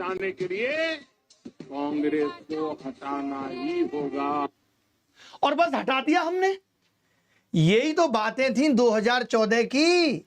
हटाने के लिए कांग्रेस को हटाना ही होगा। और बस हटा दिया हमने। यही तो बातें थी 2014 की,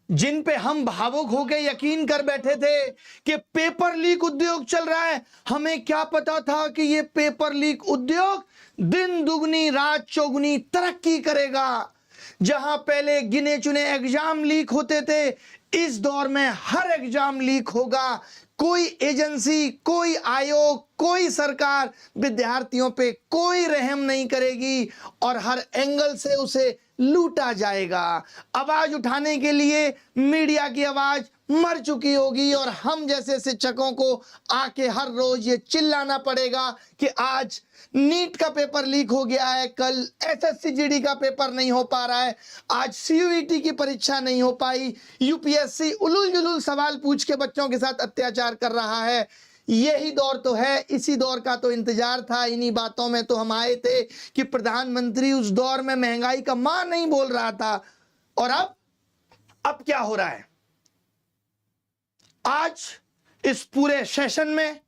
जिन पे हम भावुक होकर यकीन कर बैठे थे कि पेपर लीक उद्योग चल रहा है। हमें क्या पता था कि ये पेपर लीक उद्योग दिन दुगनी रात चौगुनी तरक्की करेगा। जहां पहले गिने चुने एग्जाम लीक होते थे, इस दौर में हर एग्जाम लीक होगा। कोई एजेंसी, कोई आयोग, कोई सरकार विद्यार्थियों पे कोई रहम नहीं करेगी और हर एंगल से उसे लूटा जाएगा। आवाज उठाने के लिए मीडिया की आवाज मर चुकी होगी और हम जैसे शिक्षकों को आके हर रोज ये चिल्लाना पड़ेगा कि आज नीट का पेपर लीक हो गया है, कल एसएससी जीडी का पेपर नहीं हो पा रहा है, आज सीयूईटी की परीक्षा नहीं हो पाई, यूपीएससी उलूल जुलूल सवाल पूछ के बच्चों के साथ अत्याचार कर रहा है। यही दौर तो है, इसी दौर का तो इंतजार था। इन्हीं बातों में तो हम आए थे कि प्रधानमंत्री उस दौर में महंगाई का मां नहीं बोल रहा था। और अब क्या हो रहा है? आज इस पूरे सेशन में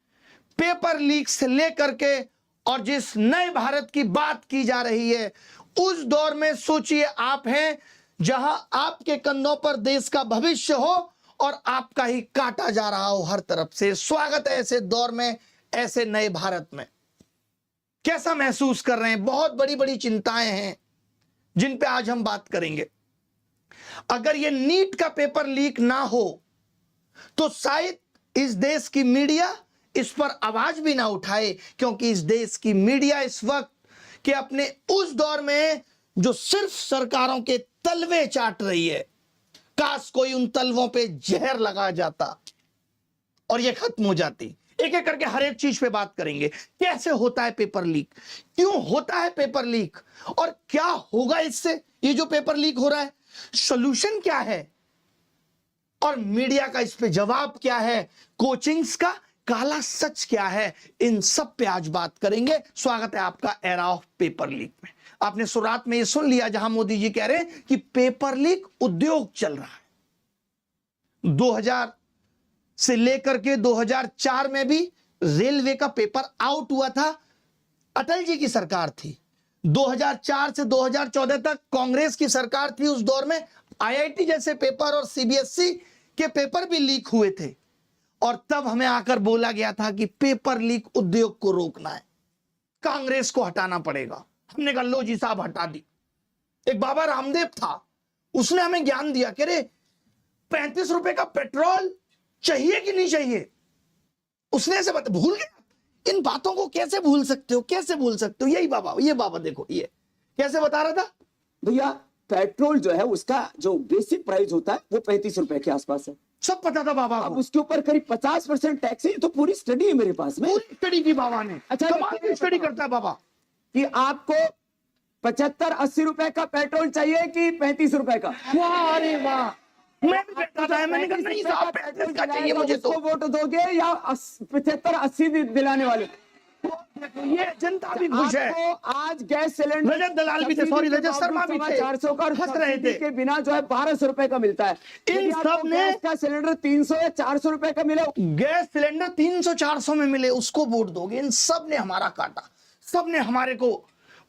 पेपर लीक से लेकर के और जिस नए भारत की बात की जा रही है, उस दौर में सोचिए आप हैं जहां आपके कंधों पर देश का भविष्य हो और आपका ही काटा जा रहा हो हर तरफ से। स्वागत है ऐसे दौर में, ऐसे नए भारत में। कैसा महसूस कर रहे हैं? बहुत बड़ी बड़ी चिंताएं हैं जिन पे आज हम बात करेंगे। अगर ये नीट का पेपर लीक ना हो तो शायद इस देश की मीडिया इस पर आवाज भी ना उठाए, क्योंकि इस देश की मीडिया इस वक्त के अपने उस दौर में जो सिर्फ सरकारों के तलवे चाट रही है, काश कोई उन तलवों पे जहर लगा जाता और ये खत्म हो जाती। एक एक करके हर एक चीज पे बात करेंगे। कैसे होता है पेपर लीक, क्यों होता है पेपर लीक और क्या होगा इससे? ये जो पेपर लीक हो रहा है, सॉल्यूशन क्या है और मीडिया का इस पे जवाब क्या है? कोचिंग्स का काला सच क्या है? इन सब पे आज बात करेंगे। स्वागत है आपका एरा ऑफ पेपर लीक में। आपने शुरुआत में ये सुन लिया जहां मोदी जी कह रहे हैं कि पेपर लीक उद्योग चल रहा है। 2000 से लेकर के 2004 में भी रेलवे का पेपर आउट हुआ था, अटल जी की सरकार थी। 2004 से 2014 तक कांग्रेस की सरकार थी। उस दौर में आईआईटी जैसे पेपर और सीबीएसई के पेपर भी लीक हुए थे और तब हमें आकर बोला गया था कि पेपर लीक उद्योग को रोकना है, कांग्रेस को हटाना पड़ेगा। हमने कहा लो जी साहब हटा दी। एक बाबा रामदेव था, उसने हमें ज्ञान दिया कि अरे 35 रुपए का पेट्रोल चाहिए कि नहीं चाहिए। उसने ऐसे भूल गया। इन बातों को कैसे भूल सकते हो, कैसे भूल सकते हो? यही बाबा, ये बाबा देखो ये कैसे बता रहा था। भैया पेट्रोल जो है उसका जो बेसिक प्राइस होता है वो 35 रुपए के आसपास है। सब पता था बाबा अब को। उसके ऊपर करीब 50% टैक्स है। तो पूरी स्टडी है मेरे पास में। पूरी स्टडी की बाबा ने। अच्छा, कमाल की स्टडी करता है बाबा। कि आपको 75-80 रुपए का पेट्रोल चाहिए कि 35 रुपए का? वाह, अरे वाह। मैं भी कहता था, मैंने कहा नहीं साहब 35 का चाहिए मुझे तो। वोट दोगे या 75-80 दिलाने वाले? ये जनता भी खुश है। आपको आज गैस सिलेंडर रजत दलाल भी थे, सॉरी रजत शर्मा भी थे, 400 का हंस रहे थे के बिना जो है 1200 रुपए का मिलता है। इन सब ने गैस का सिलेंडर 300 या 400 रुपए का मिले, गैस सिलेंडर 300-400 में मिले, उसको वोट दोगे? इन सब ने हमारा काटा, सब ने हमारे को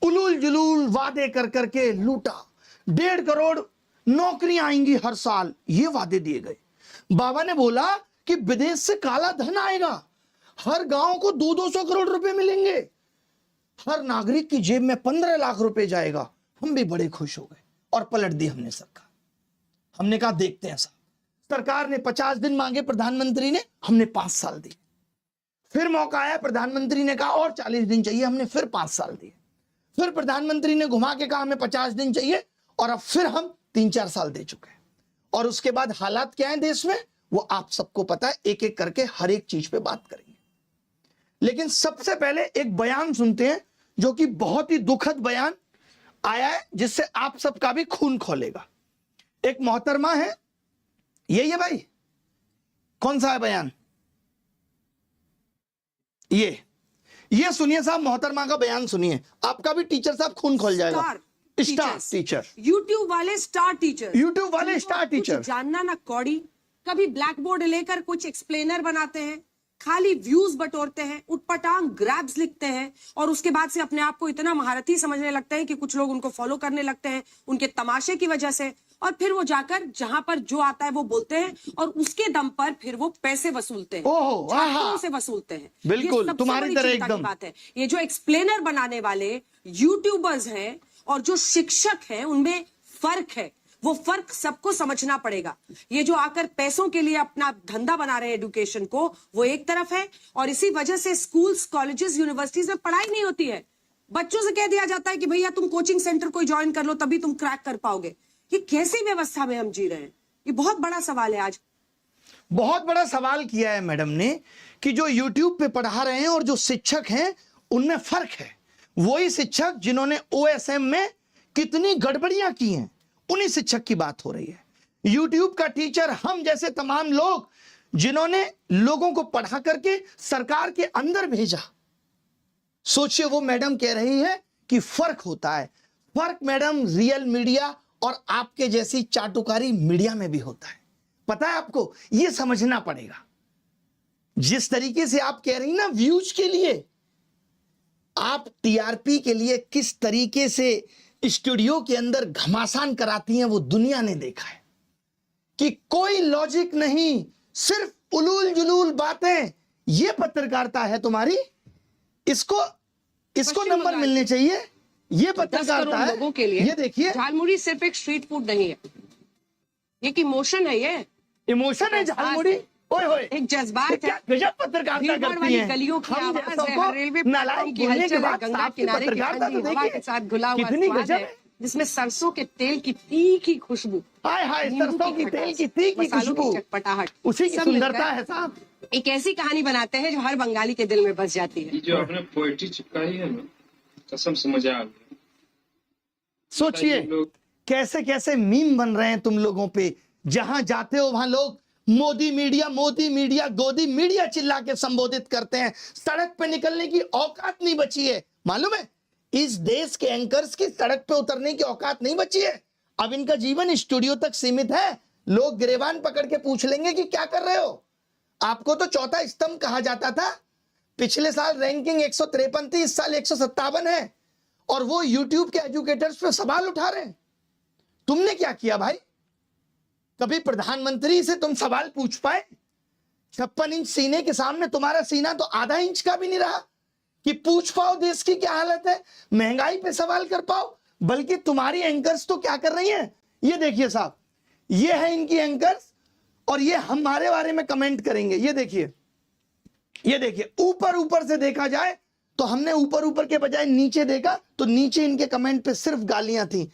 उलूल जुलूल वादे कर करके लूटा। 1.5 करोड़ नौकरियां आएंगी हर साल, ये वादे दिए गए। बाबा ने बोला कि विदेश से काला धन आएगा, हर गांव को 200-200 करोड़ रुपए मिलेंगे, हर नागरिक की जेब में 15 लाख रुपए जाएगा। हम भी बड़े खुश हो गए और पलट दी हमने सरकार। हमने कहा देखते हैं साहब। सरकार ने 50 दिन मांगे, प्रधानमंत्री ने, हमने 5 साल दिए। फिर मौका आया, प्रधानमंत्री ने कहा और 40 दिन चाहिए, हमने फिर 5 साल दिए। फिर प्रधानमंत्री ने घुमा के कहा हमें 50 दिन चाहिए और अब फिर हम 3-4 साल दे चुके हैं। और उसके बाद हालात क्या है देश में वो आप सबको पता है। एक एक करके हर एक चीज पे बात करेंगे, लेकिन सबसे पहले एक बयान सुनते हैं जो कि बहुत ही दुखद बयान आया है, जिससे आप सबका भी खून खौलेगा। एक मोहतरमा है, यही है भाई, कौन सा है बयान? ये सुनिए साहब, मोहतरमा का बयान सुनिए, आपका भी टीचर साहब खून खोल जाएगा। स्टार टीचर, यूट्यूब वाले स्टार टीचर, यूट्यूब वाले स्टार टीचर, जानना ना कौड़ी, कभी ब्लैक बोर्ड लेकर कुछ एक्सप्लेनर बनाते हैं, खाली व्यूज बटोरते हैं, उटपटांग ग्रैब्स लिखते हैं और उसके बाद से अपने आप को इतना महारथी समझने लगते हैं कि कुछ लोग उनको फॉलो करने लगते हैं उनके तमाशे की वजह से, और फिर वो जाकर जहां पर जो आता है वो बोलते हैं और उसके दम पर फिर वो पैसे वसूलते हैं, ओहो, आहा। छात्रों से वसूलते हैं। बिल्कुल, ये सबसे तुम्हारी बड़ी तरह चिंता की एकदम। बात है। ये जो एक्सप्लेनर बनाने वाले यूट्यूबर्स हैं और जो शिक्षक हैं उनमें फर्क है, वो फर्क सबको समझना पड़ेगा। ये जो आकर पैसों के लिए अपना धंधा बना रहे हैं एजुकेशन को, वो एक तरफ है, और इसी वजह से स्कूल्स, कॉलेजेस, यूनिवर्सिटीज में पढ़ाई नहीं होती है। बच्चों से कह दिया जाता है कि भैया तुम कोचिंग सेंटर कोई ज्वाइन कर लो तभी तुम क्रैक कर पाओगे। ये कैसी व्यवस्था में हम जी रहे हैं? ये बहुत बड़ा सवाल है आज। बहुत बड़ा सवाल किया है मैडम ने कि जो YouTube पे पढ़ा रहे हैं और जो शिक्षक हैं उनमें फर्क है। वही शिक्षक जिन्होंने OSM में कितनी गड़बड़ियां की हैं, उन्हीं शिक्षक की बात हो रही है। YouTube का टीचर हम जैसे तमाम लोग जिन्होंने लोगों को पढ़ा करके सरकार के अंदर भेजा। सोचिए, वो मैडम कह रही है कि फर्क होता है। फर्क मैडम रियल मीडिया और आपके जैसी चाटुकारी मीडिया में भी होता है। पता है आपको, ये समझना पड़ेगा। जिस तरीके से आप कह रही ना व्यूज के लिए, आप TRP के लिए किस तरीके से स्टूडियो के अंदर घमासान कराती हैं वो दुनिया ने देखा है कि कोई लॉजिक नहीं, सिर्फ उलूल जुलूल बातें। ये पत्रकारिता है तुम्हारी। इसको पश्चिम नंबर बंगाल मिलने चाहिए। ये 10 करोड़ पत्रकारिता है। लोगों के लिए ये देखिए, झालमुड़ी सिर्फ एक स्ट्रीट फूड नहीं है, ये एक इमोशन है, ये इमोशन है झालमुड़ी। ओए होए, एक जज्बात क्या है। गजब पत्रकारिता भीड़भाड़ करती वाली हैं। गलियों की हम आवाज जैसों है, को हर रेलवे नालायक प्लेटफॉर्म की बोलने के हलचल है, बाद गंगा साफ की किनारे की पत्रकारिता ठंडी तो हवा देखिए। के साथ घुला हुआ कितनी स्वाद गजब है, है। जिसमें सरसों के तेल की तीखी खुशबू, हाय हाय, नींबू सरसों की खटास, तेल की तीखी मसालों की खुशबू, चटपटाहट, उसी की सब सुंदरता मिलकर है साहब। एक ऐसी कहानी बनाते हैं जो हर बंगाली के दिल में बस जाती है। ये जो आपने पोएट्री चिपकाई है ना, कसम से मजा आ गया। सोचिए लोग कैसे कैसे मीम बन रहे हैं तुम लोगों पे। जहां जाते हो वहां लोग मोदी मीडिया गोदी मीडिया चिल्ला के संबोधित करते हैं। सड़क पे निकलने की औकात नहीं बची है। मालूम है, इस देश के एंकर्स की सड़क पे उतरने की औकात नहीं बची है। अब इनका जीवन स्टूडियो तक सीमित है। लोग गिरेबान पकड़ के पूछ लेंगे कि क्या कर रहे हो। आपको तो चौथा स्तंभ कहा जाता था। पिछले साल रैंकिंग 153 थी, इस साल 157 है। और वो YouTube के एजुकेटर्स पे सवाल उठा रहे हैं। तुमने क्या किया भाई? कभी प्रधानमंत्री से तुम सवाल पूछ पाए? 56 इंच सीने के सामने तुम्हारा सीना तो आधा इंच का भी नहीं रहा कि पूछ पाओ देश की क्या हालत है, महंगाई पे सवाल कर पाओ। बल्कि तुम्हारी एंकर्स तो क्या कर रही हैं, ये देखिए साहब, ये है इनकी एंकर्स और ये हमारे बारे में कमेंट करेंगे। ये देखिए, ये देखिए, ऊपर से देखा जाए तो हमने ऊपर के बजाय नीचे देखा तो नीचे इनके कमेंट पे सिर्फ गालियां थी।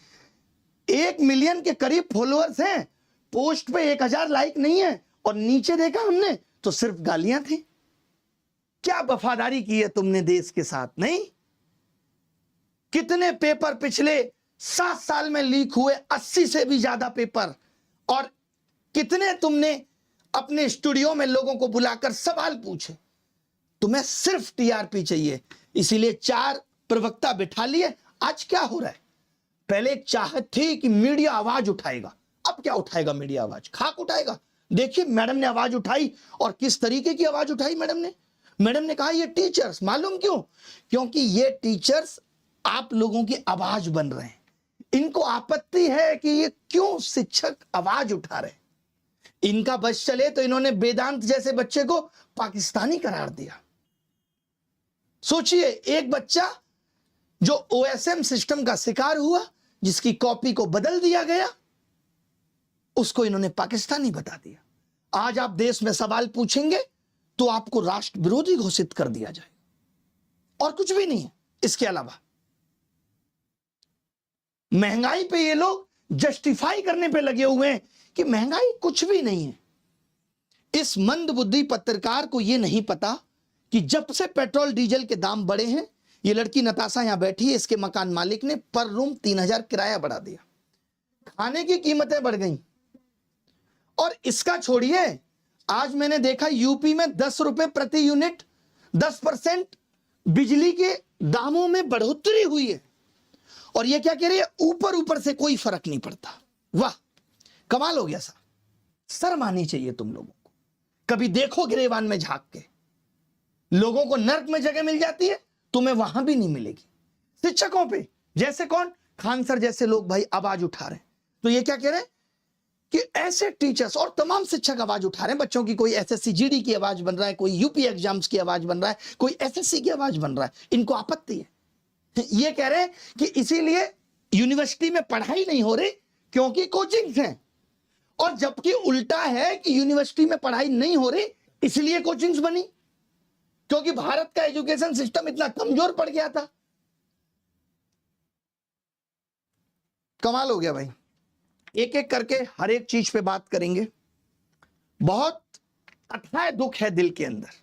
1 मिलियन के करीब फॉलोअर्स हैं, पोस्ट पे 1000 लाइक नहीं है, और नीचे देखा हमने तो सिर्फ गालियां थी। क्या वफादारी की है तुमने देश के साथ? नहीं। कितने पेपर पिछले 7 साल में लीक हुए, 80 से भी ज्यादा पेपर। और कितने तुमने अपने स्टूडियो में लोगों को बुलाकर सवाल पूछे। तुम्हें सिर्फ TRP चाहिए, इसीलिए 4 प्रवक्ता बिठा लिए। आज क्या हो रहा है? पहले एक चाहत थी कि मीडिया आवाज उठाएगा, अब क्या उठाएगा मीडिया? आवाज खाक उठाएगा। देखिए मैडम ने आवाज उठाई, और किस तरीके की आवाज उठाई मैडम ने कहा ये टीचर्स, मालूम क्यों? क्योंकि ये टीचर्स आप लोगों की आवाज बन रहे हैं। इनको आपत्ति है कि ये क्यों शिक्षक आवाज उठा रहे हैं। इनका बस चले तो इन्होंने वेदांत जैसे बच्चे को पाकिस्तानी करार दिया। सोचिए, एक बच्चा जो OSM सिस्टम का शिकार हुआ, जिसकी कॉपी को बदल दिया गया, उसको इन्होंने पाकिस्तानी बता दिया। आज आप देश में सवाल पूछेंगे तो आपको राष्ट्र विरोधी घोषित कर दिया जाए, और कुछ भी नहीं है इसके अलावा। महंगाई पे ये लोग जस्टिफाई करने पे लगे हुए हैं कि महंगाई कुछ भी नहीं है। इस मंदबुद्धि पत्रकार को यह नहीं पता कि जब से पेट्रोल डीजल के दाम बढ़े हैं, ये लड़की नताशा यहां बैठी है, इसके मकान मालिक ने पर रूम 3000 किराया बढ़ा दिया, खाने की कीमतें बढ़ गई। और इसका छोड़िए, आज मैंने देखा यूपी में 10 रुपए प्रति यूनिट 10% बिजली के दामों में बढ़ोतरी हुई है। और ये क्या कह रही है, ऊपर से कोई फर्क नहीं पड़ता। वाह, कमाल हो गया साहब। शर्म आनी चाहिए तुम लोगों को। कभी देखो गिरेबान में झांक के। लोगों को नर्क में जगह मिल जाती है, तुम्हें वहां भी नहीं मिलेगी। शिक्षकों पे जैसे कौन, खान सर जैसे लोग भाई आवाज उठा रहे हैं। तो ये क्या कह रहे हैं कि ऐसे टीचर्स और तमाम शिक्षक आवाज उठा रहे हैं बच्चों की, कोई एसएससी जीडी की आवाज बन रहा है, कोई यूपी एग्जाम्स की आवाज बन रहा है, कोई एसएससी की आवाज बन रहा है, इनको आपत्ति है। ये कह रहे हैं कि इसीलिए यूनिवर्सिटी में पढ़ाई नहीं हो रही क्योंकि कोचिंग्स हैं, और जबकि उल्टा है कि यूनिवर्सिटी में पढ़ाई नहीं हो रही इसलिए कोचिंग्स बनी, क्योंकि भारत का एजुकेशन सिस्टम इतना कमजोर पड़ गया था। कमाल हो गया भाई। एक एक करके हर एक चीज पे बात करेंगे। बहुत अथाह दुख है दिल के अंदर।